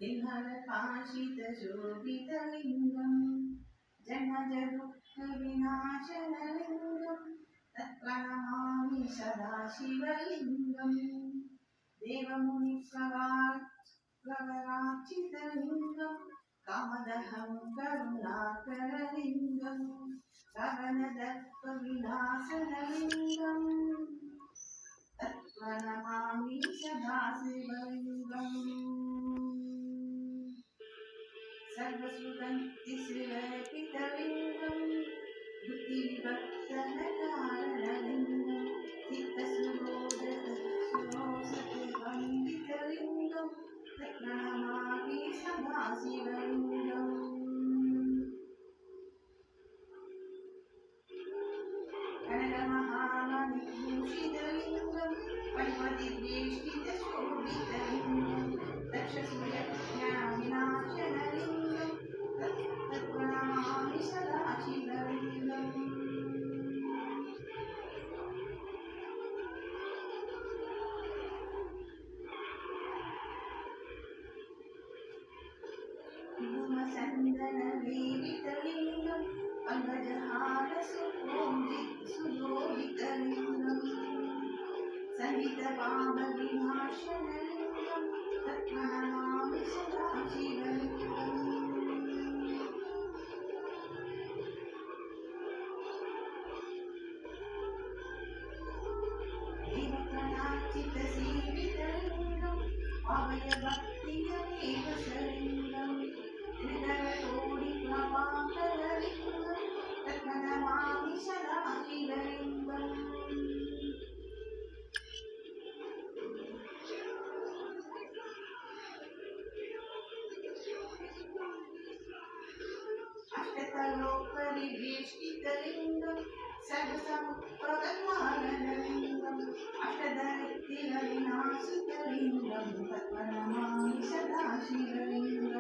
लिंहलपाशितशोभितलिङ्गं जनजदुःखविनाशनलिङ्गं तत्प्रणमामि सदा शिवलिङ्गं देवमुनिप्रवराचितलिङ्गं कामदहं करुणाकरलिङ्गं कवनदर्पविनाशनलिङ्गं तत्प्रणमामि सदा शिवलिङ्गम् सर्वसुगन्धिसुरपितलिङ्गं बुद्धिविवर्तनकारणलिङ्गं चित्तसुरोदसुरोसतिवन्दितलिङ्गं तत्प्रणमामि सदा शिवलिङ्गम् कनकमहामणिभूषितलिङ्गं पद्मदिव्येष्टितशोभितलिङ्गं दक्षसूर्यज्ञाविनाशनलिङ्गं तत्प्रणमामि सदा शिवलिङ्गम् कुङ्कुमचन्दनलेपितलिङ्गं पङ्कजहारसुशोभितलिङ्गं सहितपापविनाशनलिङ्गं तत्प्रणमामि सदा शिवलिङ्गम् देवप्रणाचितसेवितलिङ्गं अभयभक्तियमेवसलिङ्गं त्रिदलकोटिप्रभाकरलिङ्गं तत्प्रणमामि सदा शिवलिङ्गम् अष्टतलोपरिवेष्टितलिङ्गं सर्वसमुत्पन्नमानलिङ्गं अष्टदरिद्रविनाशितलिङ्गं तत्प्रणमामि सदा शिवलिङ्गम्